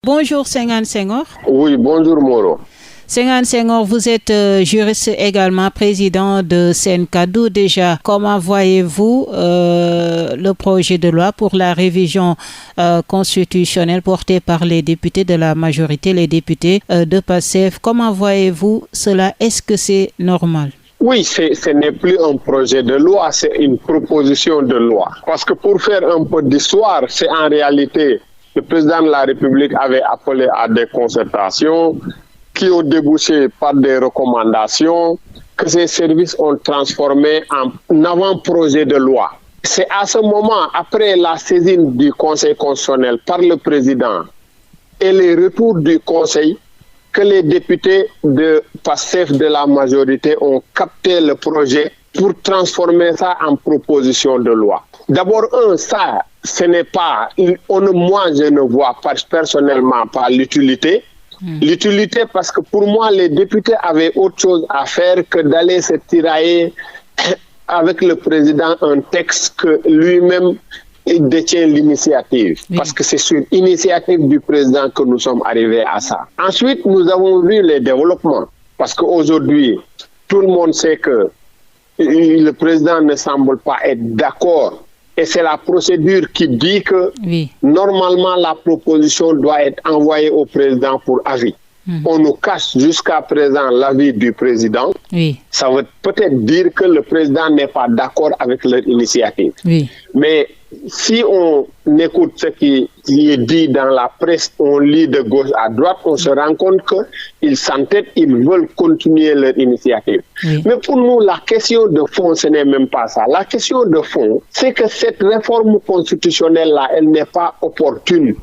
Bonjour Senghane Senghor. Oui, bonjour Moro. Senghane Senghor, vous êtes juriste également, président de Sencadou. Déjà, comment voyez-vous le projet de loi pour la révision constitutionnelle porté par les députés de la majorité, les députés de PASTEF? Comment voyez-vous cela? Est-ce que c'est normal? Oui, ce n'est plus un projet de loi, c'est une proposition de loi. Parce que pour faire un peu d'histoire, c'est en réalité, le président de la République avait appelé à des concertations qui ont débouché par des recommandations que ces services ont transformé en avant-projet de loi. C'est à ce moment, après la saisine du Conseil constitutionnel par le président et les retours du Conseil, que les députés de PASTEF de la majorité ont capté le projet pour transformer ça en proposition de loi. D'abord, ça, ce n'est pas, moi je ne vois pas personnellement pas l'utilité. L'utilité parce que pour moi, les députés avaient autre chose à faire que d'aller se tirailler avec le président un texte que lui-même détient l'initiative. Oui. Parce que c'est sur initiative du président que nous sommes arrivés à ça. Ensuite, nous avons vu les développements. Parce qu'aujourd'hui, tout le monde sait que le président ne semble pas être d'accord. Et c'est la procédure qui dit que normalement la proposition doit être envoyée au président pour avis. On nous cache jusqu'à présent l'avis du président. Ça veut peut-être dire que le président n'est pas d'accord avec leur initiative. Mais si on écoute ce qui est dit dans la presse, on lit de gauche à droite, on se rend compte qu'ils s'entêtent, ils veulent continuer leur initiative. Mais pour nous, la question de fond, ce n'est même pas ça. La question de fond, c'est que cette réforme constitutionnelle-là, elle n'est pas opportune.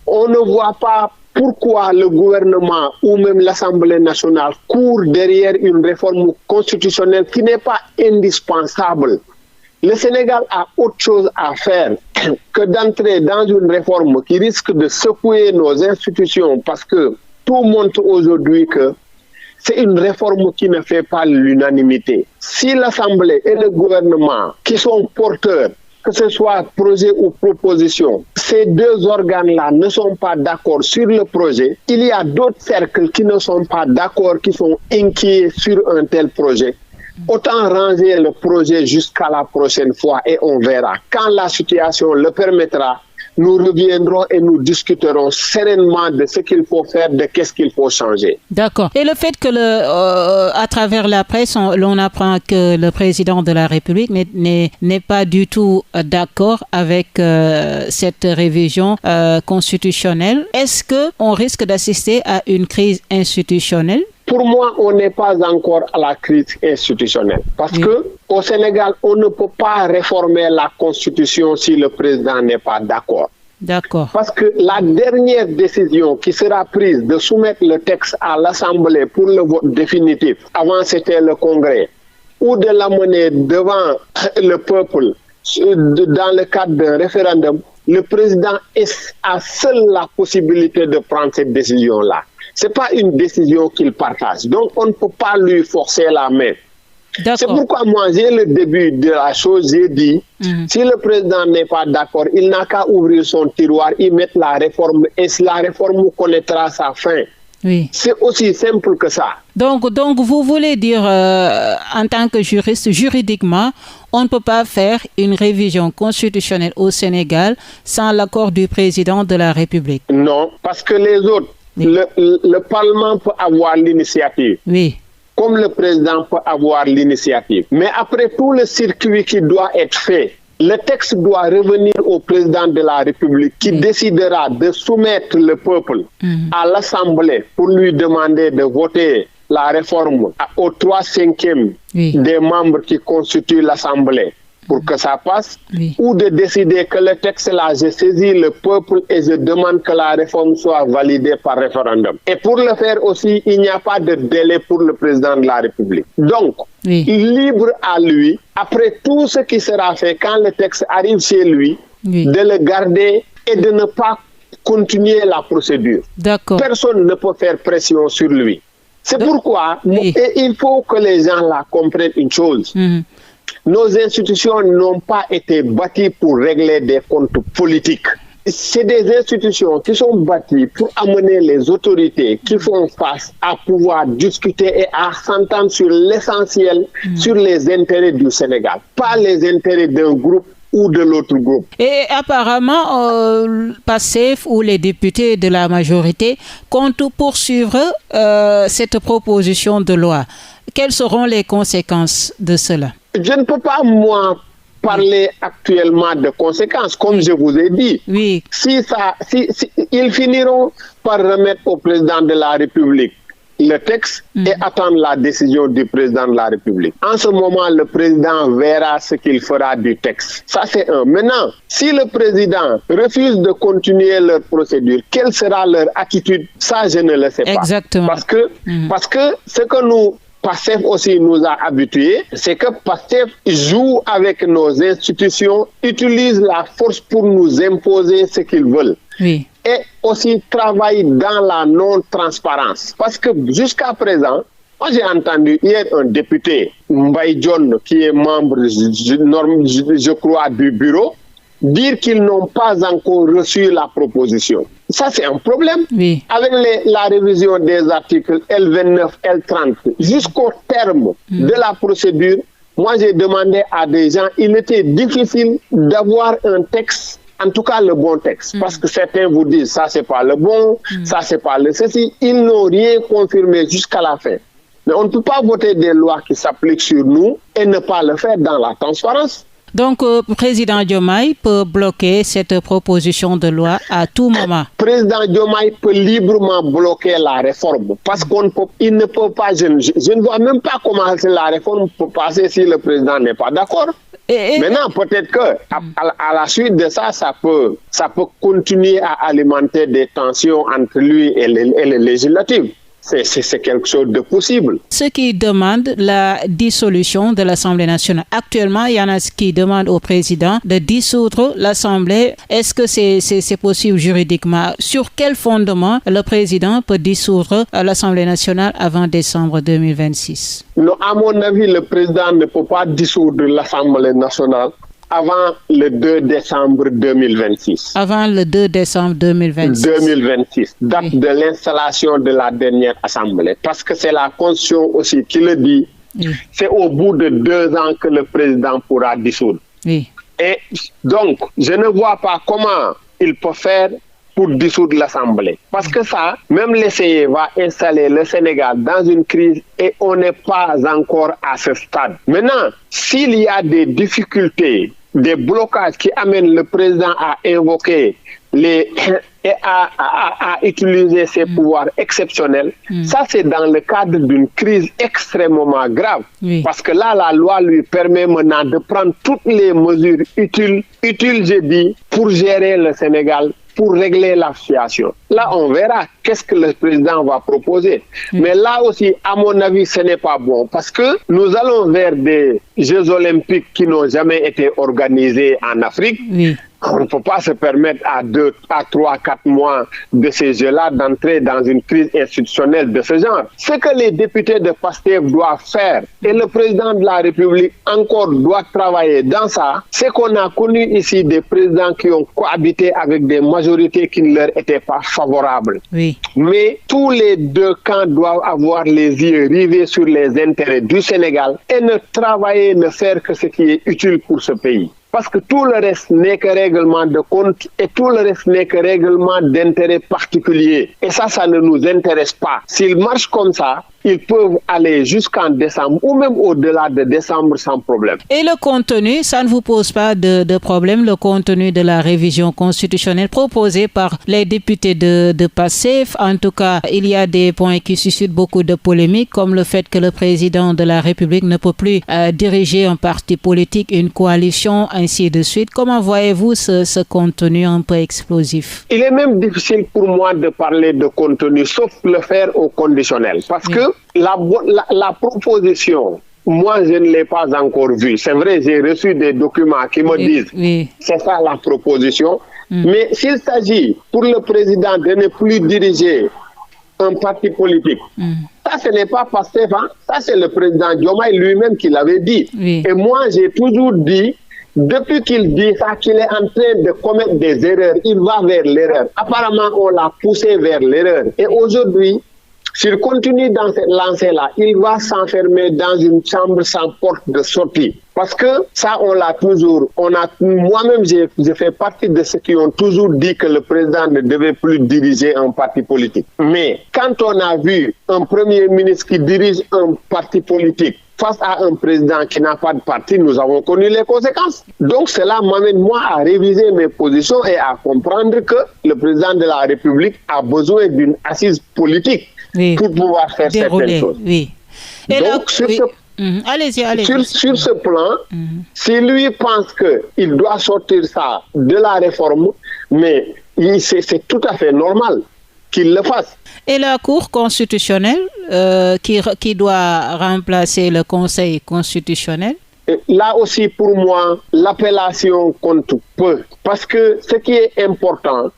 On ne voit pas pourquoi le gouvernement ou même l'Assemblée nationale court derrière une réforme constitutionnelle qui n'est pas indispensable. Le Sénégal a autre chose à faire que d'entrer dans une réforme qui risque de secouer nos institutions parce que tout montre aujourd'hui que c'est une réforme qui ne fait pas l'unanimité. Si l'Assemblée et le gouvernement qui sont porteurs, que ce soit projet ou proposition, ces deux organes-là ne sont pas d'accord sur le projet, il y a d'autres cercles qui ne sont pas d'accord, qui sont inquiets sur un tel projet. Autant ranger le projet jusqu'à la prochaine fois et on verra. Quand la situation le permettra, nous reviendrons et nous discuterons sereinement de ce qu'il faut faire, de qu'est-ce qu'il faut changer. D'accord. Et le fait que à travers la presse, l'on apprend que le président de la République n'est pas du tout d'accord avec cette révision constitutionnelle, est-ce qu'on risque d'assister à une crise institutionnelle? Pour moi, on n'est pas encore à la crise institutionnelle. Parce que au Sénégal, on ne peut pas réformer la Constitution si le président n'est pas d'accord. D'accord. Parce que la dernière décision qui sera prise de soumettre le texte à l'Assemblée pour le vote définitif, avant c'était le Congrès, ou de l'amener devant le peuple dans le cadre d'un référendum, le président a seul la possibilité de prendre cette décision-là. Ce n'est pas une décision qu'il partage. Donc, on ne peut pas lui forcer la main. C'est pourquoi moi, j'ai le début de la chose, j'ai dit, si le président n'est pas d'accord, il n'a qu'à ouvrir son tiroir, y mettre la réforme, et la réforme connaîtra sa fin. C'est aussi simple que ça. Donc vous voulez dire, en tant que juriste, juridiquement, on ne peut pas faire une révision constitutionnelle au Sénégal sans l'accord du président de la République? Non, parce que les autres, le Parlement peut avoir l'initiative. Comme le président peut avoir l'initiative. Mais après tout le circuit qui doit être fait, le texte doit revenir au président de la République qui décidera de soumettre le peuple à l'Assemblée pour lui demander de voter la réforme aux 3/5 des membres qui constituent l'Assemblée pour que ça passe, ou de décider que le texte là, je saisis le peuple et je demande que la réforme soit validée par référendum. Et pour le faire aussi, il n'y a pas de délai pour le président de la République. Donc, libre à lui, après tout ce qui sera fait quand le texte arrive chez lui, de le garder et de ne pas continuer la procédure. Personne ne peut faire pression sur lui. C'est pourquoi il faut que les gens là comprennent une chose. Nos institutions n'ont pas été bâties pour régler des comptes politiques. c'est des institutions qui sont bâties pour amener les autorités qui font face à pouvoir discuter et à s'entendre sur l'essentiel, sur les intérêts du Sénégal, pas les intérêts d'un groupe ou de l'autre groupe. Et apparemment, PASTEF ou les députés de la majorité comptent poursuivre cette proposition de loi. Quelles seront les conséquences de cela? Je ne peux pas, moi, parler actuellement de conséquences, comme je vous ai dit. Oui. Ils finiront par remettre au président de la République le texte et attendre la décision du président de la République. En ce moment, le président verra ce qu'il fera du texte. Ça, c'est un. Maintenant, si le président refuse de continuer leur procédure, quelle sera leur attitude? Ça, je ne le sais pas. Exactement. Parce que ce que nous PASTEF aussi nous a habitués, c'est que PASTEF joue avec nos institutions, utilise la force pour nous imposer ce qu'ils veulent. Oui. Et aussi travaille dans la non-transparence. Parce que jusqu'à présent, moi j'ai entendu hier un député, Mbaye John, qui est membre, je crois, du bureau, dire qu'ils n'ont pas encore reçu la proposition. Ça, c'est un problème. Oui. Avec la révision des articles L29, L30, jusqu'au terme de la procédure, moi, j'ai demandé à des gens, il était difficile d'avoir un texte, en tout cas le bon texte, parce que certains vous disent, ça, c'est pas le bon, ça, c'est pas le ceci. Ils n'ont rien confirmé jusqu'à la fin. Mais on ne peut pas voter des lois qui s'appliquent sur nous et ne pas le faire dans la transparence. Donc, président Diomaye peut bloquer cette proposition de loi à tout moment. Président Diomaye peut librement bloquer la réforme parce qu'il ne peut pas, je ne vois même pas comment la réforme peut passer si le président n'est pas d'accord. Maintenant, peut-être que à la suite de ça, ça peut continuer à alimenter des tensions entre lui et les législatives. C'est quelque chose de possible. Ceux qui demandent la dissolution de l'Assemblée nationale. Actuellement, il y en a qui demandent au président de dissoudre l'Assemblée. Est-ce que c'est possible juridiquement? Sur quel fondement le président peut dissoudre l'Assemblée nationale avant décembre 2026? Non, à mon avis, le président ne peut pas dissoudre l'Assemblée nationale avant le 2 décembre 2026. Avant le 2 décembre 2026. 2026, date de l'installation de la dernière Assemblée. Parce que c'est la Constitution aussi qui le dit. Oui. C'est au bout de 2 ans que le président pourra dissoudre. Oui. Et donc, je ne vois pas comment il peut faire pour dissoudre l'Assemblée. Parce que ça, même l'essayer va installer le Sénégal dans une crise et on n'est pas encore à ce stade. Maintenant, s'il y a des difficultés, des blocages qui amènent le président à invoquer et à utiliser ses pouvoirs exceptionnels, ça c'est dans le cadre d'une crise extrêmement grave. Oui. Parce que là, la loi lui permet maintenant de prendre toutes les mesures utiles, je dis, pour gérer le Sénégal, pour régler la situation. Là, on verra qu'est-ce que le président va proposer. Mais là aussi, à mon avis, ce n'est pas bon parce que nous allons vers des Jeux olympiques qui n'ont jamais été organisés en Afrique. Oui. On ne peut pas se permettre à 2, à 3, 4 mois de ces jeux-là d'entrer dans une crise institutionnelle de ce genre. Ce que les députés de PASTEF doivent faire, et le président de la République encore doit travailler dans ça, c'est qu'on a connu ici des présidents qui ont cohabité avec des majorités qui ne leur étaient pas favorables. Oui. Mais tous les 2 camps doivent avoir les yeux rivés sur les intérêts du Sénégal et ne travailler, ne faire que ce qui est utile pour ce pays. Parce que tout le reste n'est que règlement de compte et tout le reste n'est que règlement d'intérêt particulier. Et ça ne nous intéresse pas. S'ils marchent comme ça, ils peuvent aller jusqu'en décembre ou même au-delà de décembre sans problème. Et le contenu, ça ne vous pose pas de problème, le contenu de la révision constitutionnelle proposée par les députés de PASTEF? En tout cas, il y a des points qui suscitent beaucoup de polémiques, comme le fait que le président de la République ne peut plus diriger un parti politique, une coalition, ainsi de suite. Comment voyez-vous ce contenu un peu explosif? Il est même difficile pour moi de parler de contenu, sauf le faire au conditionnel. Parce que la proposition, moi, je ne l'ai pas encore vue. C'est vrai, j'ai reçu des documents qui me disent c'est ça la proposition. Mais s'il s'agit pour le président de ne plus diriger un parti politique, ça, ce n'est pas PASTEF, hein? Ça, c'est le président Diomaye lui-même qui l'avait dit. Et moi, j'ai toujours dit, depuis qu'il dit ça, qu'il est en train de commettre des erreurs, il va vers l'erreur. Apparemment, on l'a poussé vers l'erreur. Et aujourd'hui, s'il continue dans cette lancée-là, il va s'enfermer dans une chambre sans porte de sortie. Parce que ça, moi-même, j'ai fait partie de ceux qui ont toujours dit que le président ne devait plus diriger un parti politique. Mais quand on a vu un premier ministre qui dirige un parti politique face à un président qui n'a pas de parti, nous avons connu les conséquences. Donc cela m'amène moi à réviser mes positions et à comprendre que le président de la République a besoin d'une assise politique pour pouvoir faire certaines choses. Oui. Et donc, allez-y. Sur ce plan, si lui pense qu'il doit sortir ça de la réforme, mais c'est tout à fait normal qu'il le fasse. Et la Cour constitutionnelle qui doit remplacer le Conseil constitutionnel? Là aussi, pour moi, l'appellation compte peu. Parce que ce qui est important,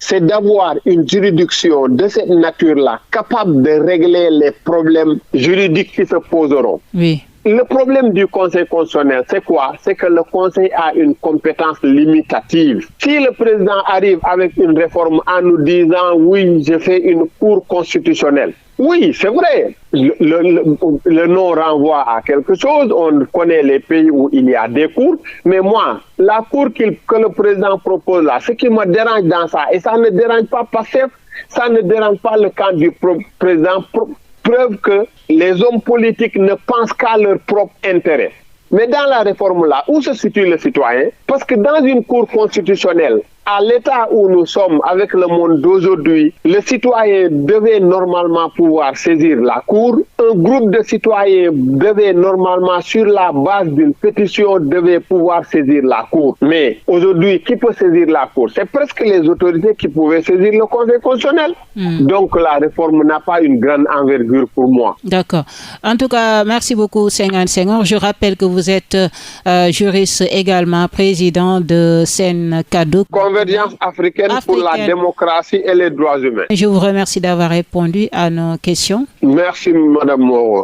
c'est d'avoir une juridiction de cette nature-là capable de régler les problèmes juridiques qui se poseront. Oui. Le problème du Conseil constitutionnel, c'est quoi? C'est que le Conseil a une compétence limitative. Si le président arrive avec une réforme en nous disant « oui, je fais une cour constitutionnelle », oui, c'est vrai, le nom renvoie à quelque chose, on connaît les pays où il y a des cours, mais moi, la cour que le président propose là, ce qui me dérange dans ça, et ça ne dérange pas Pastef, ça ne dérange pas le camp du président, preuve que les hommes politiques ne pensent qu'à leur propre intérêt. Mais dans la réforme là, où se situe le citoyen? Parce que dans une cour constitutionnelle, à l'état où nous sommes avec le monde d'aujourd'hui, le citoyen devait normalement pouvoir saisir la cour. Un groupe de citoyens devait normalement, sur la base d'une pétition, devait pouvoir saisir la cour. Mais aujourd'hui, qui peut saisir la cour? C'est presque les autorités qui pouvaient saisir le Conseil constitutionnel. Donc la réforme n'a pas une grande envergure pour moi. D'accord. En tout cas, merci beaucoup, Senghane Senghor. Je rappelle que vous êtes juriste également, président de SENCADOU. Convergence africaine pour la démocratie et les droits humains. Je vous remercie d'avoir répondu à nos questions. Merci, Madame Moreau.